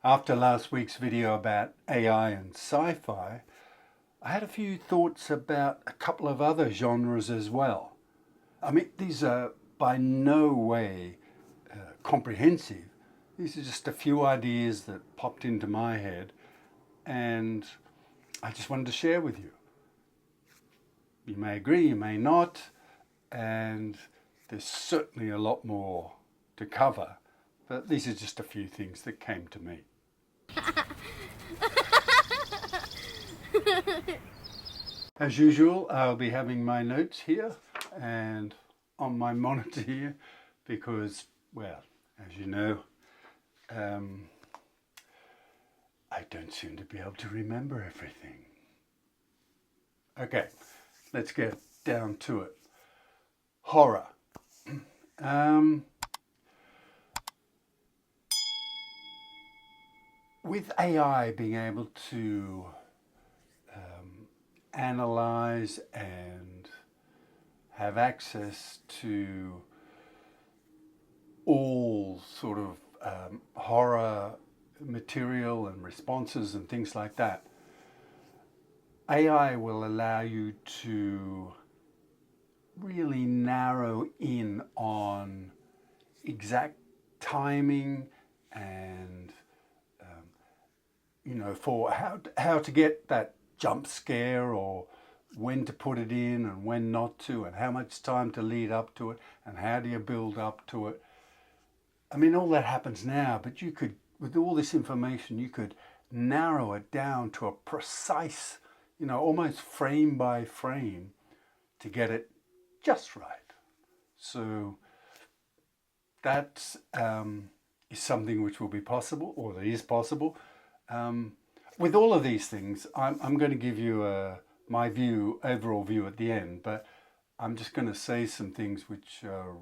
After last week's video about AI and sci-fi, I had a few thoughts about a couple of other genres as well. I mean, these are by no way comprehensive. These are just a few ideas that popped into my head and I just wanted to share with you. You may agree, you may not, and there's certainly a lot more to cover, but these are just a few things that came to me. As usual, I'll be having my notes here and on my monitor here because, well, as you know, I don't seem to be able to remember everything. Okay, let's get down to it. Horror. With AI being able to analyze and have access to all sort of horror material and responses and things like that, AI will allow you to really narrow in on exact timing and for how to get that jump scare, or when to put it in and when not to, and how much time to lead up to it, and how do you build up to it. I mean, all that happens now, but you could, with all this information, you could narrow it down to a precise, almost frame by frame to get it just right. So that is something which will be possible, or that is possible. With all of these things, I'm going to give you my overall view at the end, but I'm just going to say some things which are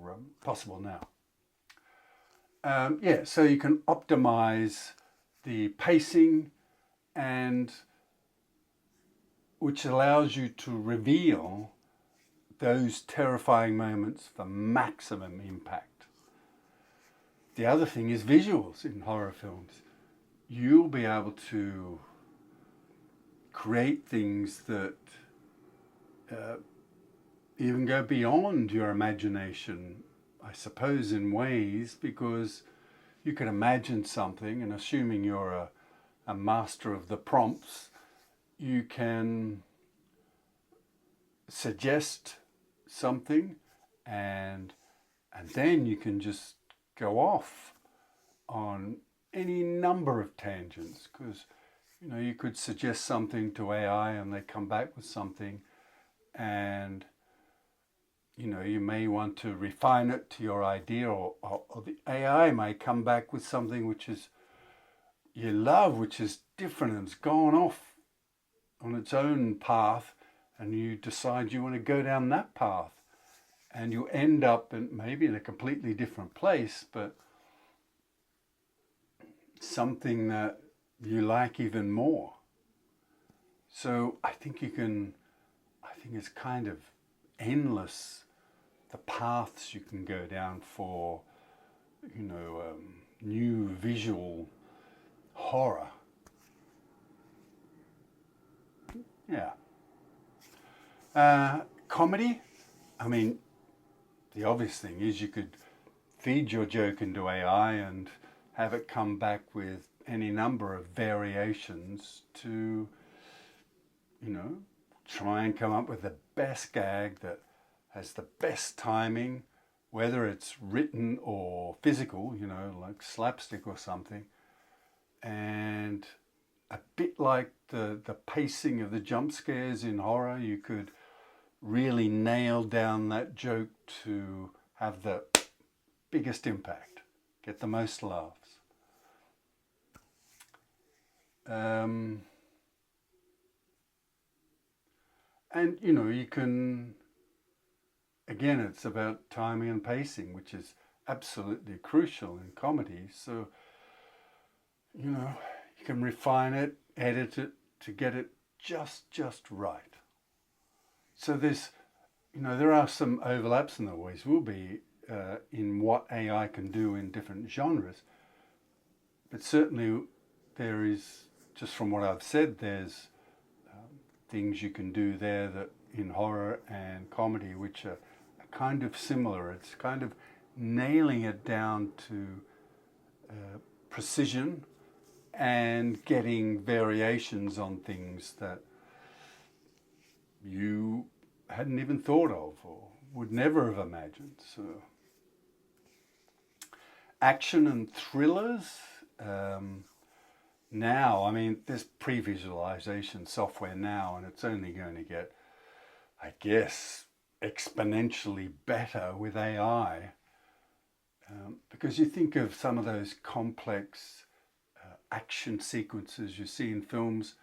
possible now. So you can optimize the pacing, and which allows you to reveal those terrifying moments for maximum impact. The other thing is visuals in horror films. You'll be able to create things that even go beyond your imagination, I suppose, in ways, because you can imagine something, and assuming you're a master of the prompts, you can suggest something and then you can just go off on any number of tangents, because you could suggest something to AI and they come back with something, and you may want to refine it to your idea, or the AI may come back with something which is you love, which is different, and it's gone off on its own path, and you decide you want to go down that path, and you end up maybe in a completely different place, but something that you like even more. So I think it's kind of endless, the paths you can go down for, new visual horror. Yeah. Comedy, I mean, the obvious thing is you could feed your joke into AI and have it come back with any number of variations to, try and come up with the best gag that has the best timing, whether it's written or physical, like slapstick or something. And a bit like the pacing of the jump scares in horror, you could really nail down that joke to have the biggest impact, get the most laughs. And you can, again, it's about timing and pacing, which is absolutely crucial in comedy. So you can refine it, edit it to get it just right. So there's there are some overlaps, and there always will be, in what AI can do in different genres, but certainly there is, just from what I've said, there's things you can do there that in horror and comedy which are kind of similar. It's kind of nailing it down to precision and getting variations on things that you hadn't even thought of or would never have imagined. So action and thrillers, now, I mean, there's pre-visualization software now, and it's only going to get, I guess, exponentially better with AI. Because you think of some of those complex action sequences you see in films,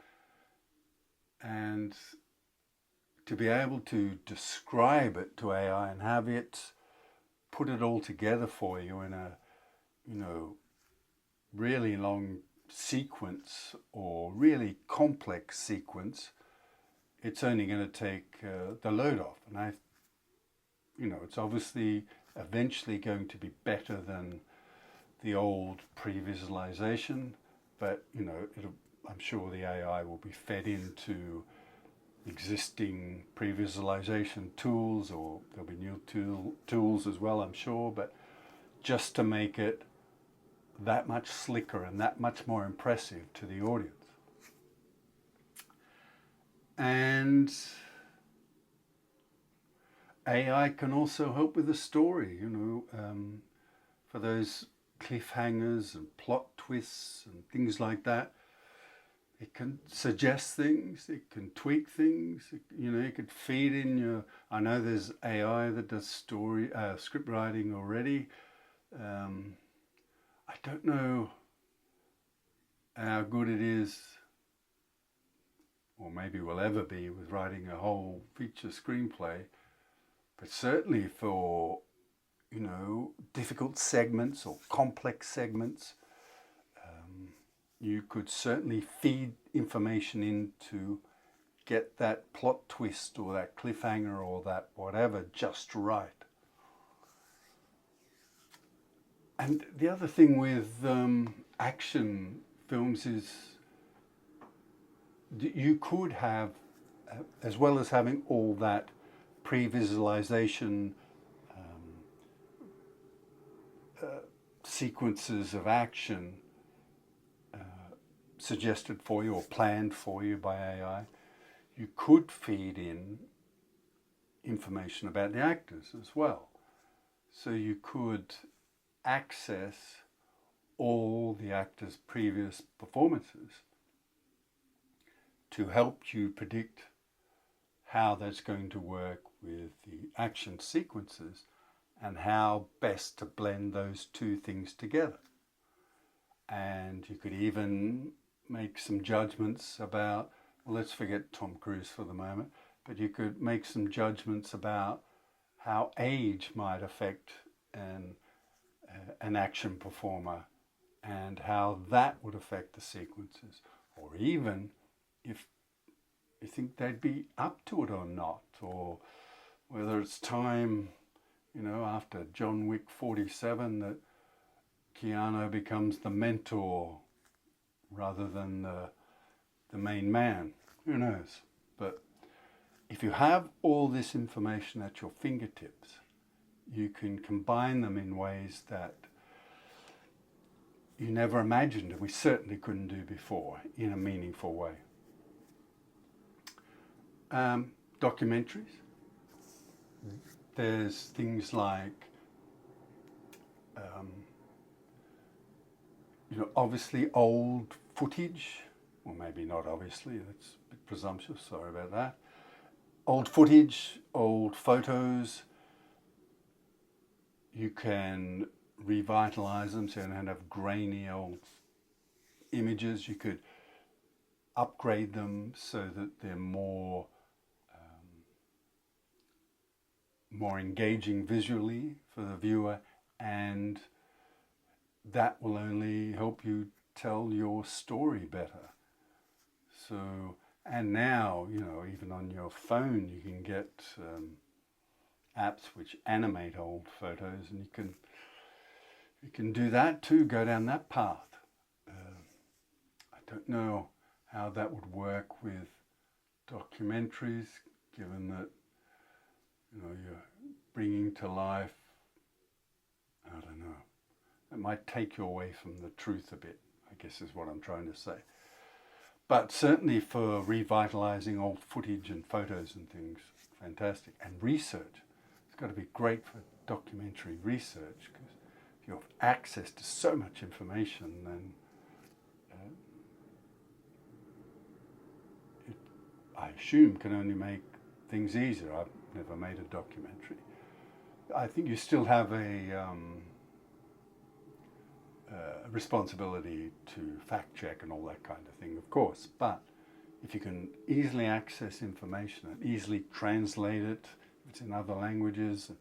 and to be able to describe it to AI and have it put it all together for you in a, really long sequence or really complex sequence, it's only going to take the load off. And it's obviously eventually going to be better than the old pre-visualization, but I'm sure the AI will be fed into existing pre-visualization tools, or there'll be new tools as well, I'm sure, but just to make it that much slicker and that much more impressive to the audience. And AI can also help with the story, for those cliffhangers and plot twists and things like that. It can suggest things, it can tweak things, it could feed in your... I know there's AI that does script writing already. I don't know how good it is, or maybe will ever be, with writing a whole feature screenplay, but certainly for, difficult segments or complex segments, you could certainly feed information in to get that plot twist or that cliffhanger or that whatever just right. And the other thing with action films is you could have, as well as having all that pre-visualization sequences of action suggested for you or planned for you by AI, you could feed in information about the actors as well. So you could access all the actors' previous performances to help you predict how that's going to work with the action sequences and how best to blend those two things together. And you could even make some judgments about, well, let's forget Tom Cruise for the moment, but you could make some judgments about how age might affect an action performer and how that would affect the sequences, or even if you think they'd be up to it or not, or whether it's time, after John Wick 47 that Keanu becomes the mentor rather than the main man. Who knows? But if you have all this information at your fingertips, you can combine them in ways that you never imagined, and we certainly couldn't do before, in a meaningful way. Documentaries. There's things like, obviously old footage, or maybe not obviously, that's a bit presumptuous, sorry about that. Old footage, old photos, you can revitalize them so you don't have grainy old images. You could upgrade them so that they're more engaging visually for the viewer, and that will only help you tell your story better. So, and now, even on your phone you can get apps which animate old photos, and you can do that too, go down that path. don't know how that would work with documentaries, given that, you know, you're bringing to life, I don't know, it might take you away from the truth a bit, I guess is what I'm trying to say. But certainly for revitalizing old footage and photos and things, fantastic. And research, it's got to be great for documentary research, because if you have access to so much information, then it, I assume, can only make things easier. I've never made a documentary. I think you still have a responsibility to fact check and all that kind of thing, of course, but if you can easily access information and easily translate it, if it's in other languages,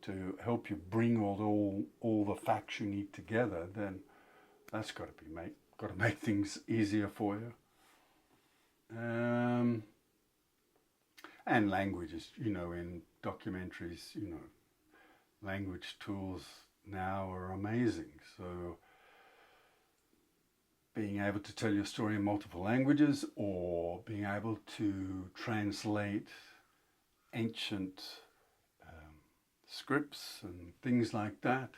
to help you bring all the facts you need together, then that's got to make things easier for you. And languages, you know, in documentaries, you know, language tools now are amazing. So being able to tell your story in multiple languages, or being able to translate ancient scripts and things like that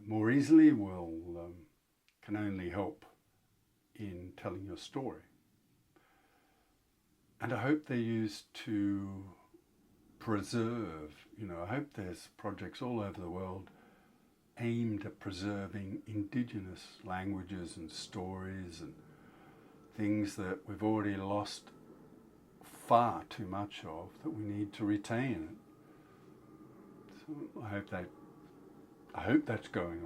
more easily can only help in telling your story. And I hope they're used to preserve, you know, I hope there's projects all over the world aimed at preserving indigenous languages and stories and things that we've already lost far too much of, that we need to retain. So I hope that's going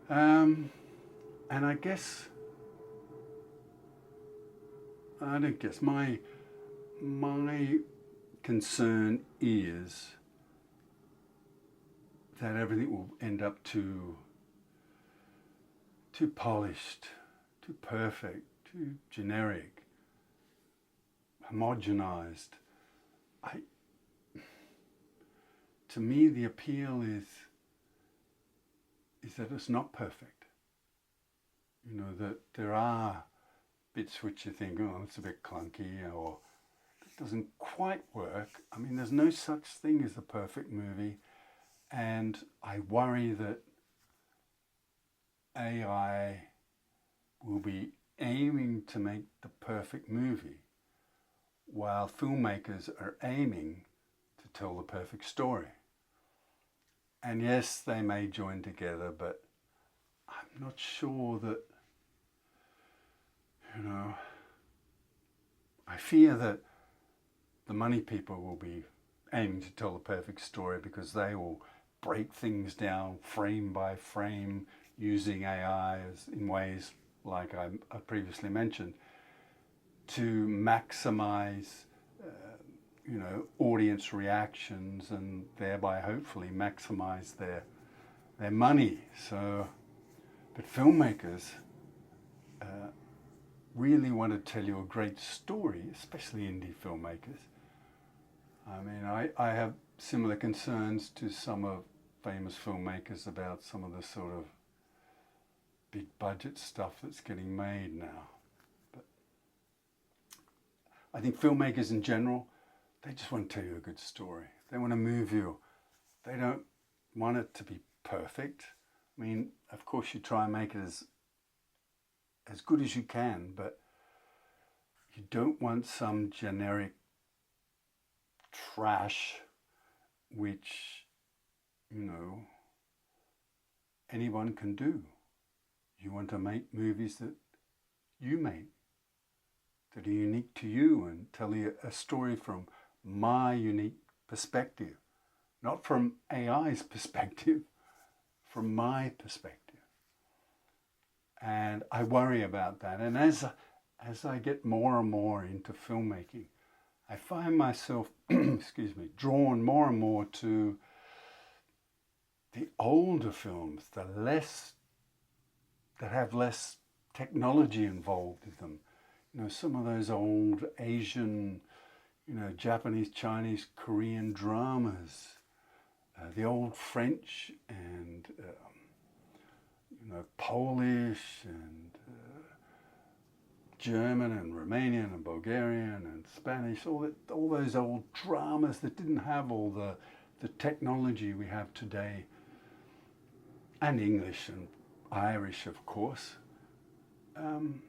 on. And I guess my concern is that everything will end up too polished, too perfect, too generic, homogenized. To me, the appeal is that it's not perfect. You know, that there are bits which you think, oh, it's a bit clunky, or it doesn't quite work. I mean, there's no such thing as a perfect movie. And I worry that AI will be aiming to make the perfect movie, while filmmakers are aiming to tell the perfect story. And yes, they may join together, but I'm not sure that, you know, I fear that the money people will be aiming to tell the perfect story, because they will break things down frame by frame using AI in ways like I previously mentioned, to maximize you know, audience reactions, and thereby hopefully maximize their money. So, but filmmakers really want to tell you a great story, especially indie filmmakers. I mean, I have similar concerns to some of famous filmmakers about some of the sort of big budget stuff that's getting made now. But I think filmmakers in general, they just want to tell you a good story. They want to move you. They don't want it to be perfect. I mean, of course you try and make it as good as you can, but you don't want some generic trash which, you know, anyone can do. You want to make movies that you make, that are unique to you, and tell you a story from my unique perspective, not from AI's perspective, from my perspective. And I worry about that. And as I get more and more into filmmaking, I find myself, drawn more and more to the older films, that have less technology involved in them. You know, some of those old Asian, you know, Japanese, Chinese, Korean dramas, the old French and, you Polish and German and Romanian and Bulgarian and Spanish, all those old dramas that didn't have all the technology we have today, and English and Irish, of course, and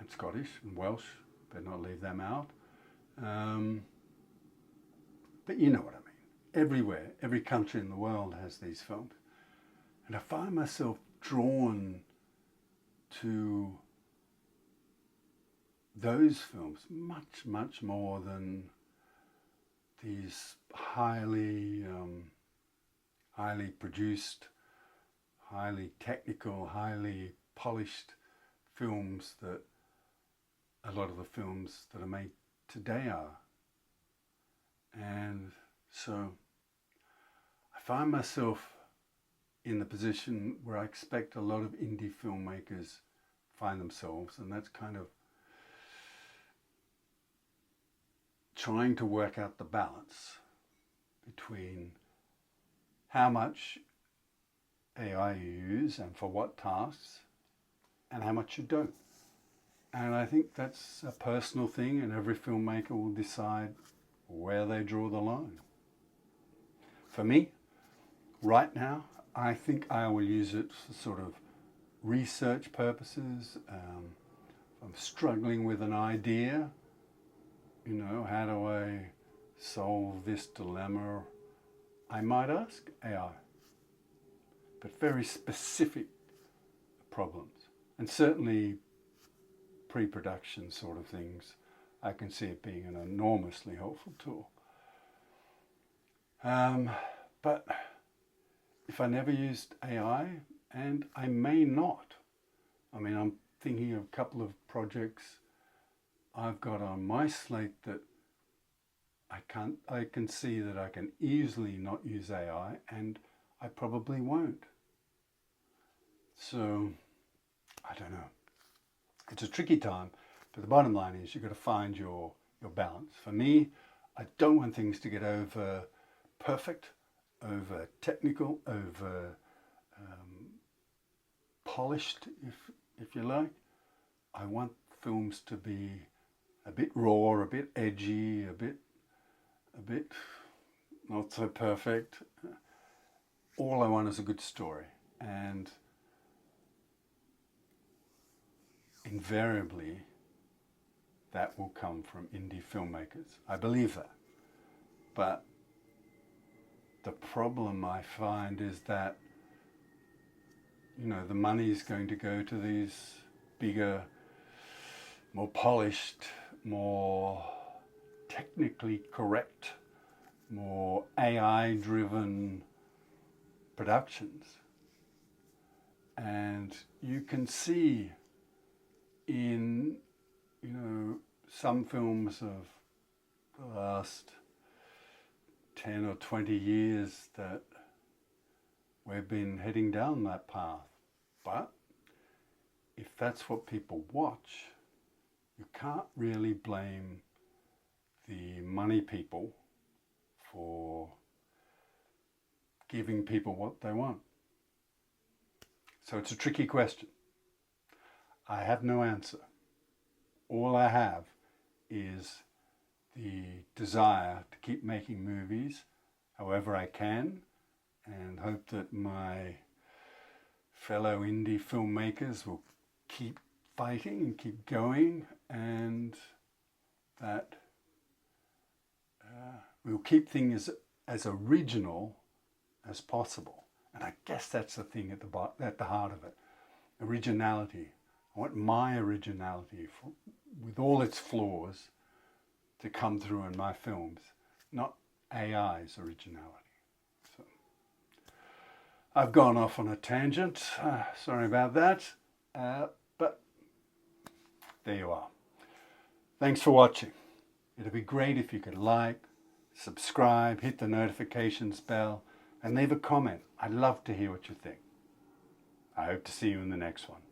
Scottish and Welsh, better not leave them out. But you know what I mean. Everywhere, every country in the world has these films. And I find myself drawn to those films much, much more than these highly produced, highly technical, highly polished films that a lot of the films that are made today are. And so I find myself in the position where I expect a lot of indie filmmakers find themselves, and that's kind of trying to work out the balance between how much AI you use and for what tasks, and how much you don't. And I think that's a personal thing, and every filmmaker will decide where they draw the line. For me, right now, I think I will use it for sort of research purposes. If I'm struggling with an idea, how do I solve this dilemma? I might ask AI, but very specific problems. And certainly pre-production sort of things, I can see it being an enormously helpful tool. But if I never used AI, and I may not, I'm thinking of a couple of projects I've got on my slate that I can see that I can easily not use AI, and I probably won't. So, I don't know. It's a tricky time, but the bottom line is you've got to find your balance. For me, I don't want things to get over perfect, over technical, over polished, if you like. I want films to be a bit raw, a bit edgy, a bit not so perfect. All I want is a good story, and invariably that will come from indie filmmakers. I believe that. But the problem I find is that the money is going to go to these bigger, more polished, more technically correct, more AI-driven productions. And you can see in, some films of the last 10 or 20 years that we've been heading down that path. But if that's what people watch, you can't really blame the money people for giving people what they want. So it's a tricky question. I have no answer. All I have is the desire to keep making movies however I can, and hope that my fellow indie filmmakers will keep fighting and keep going, and that we'll keep things as original as possible. And I guess that's the thing at the heart of it. Originality. I want my originality, with all its flaws, to come through in my films, not AI's originality. So, I've gone off on a tangent. Sorry about that. But there you are. Thanks for watching. It'd be great if you could like, subscribe, hit the notifications bell, and leave a comment. I'd love to hear what you think. I hope to see you in the next one.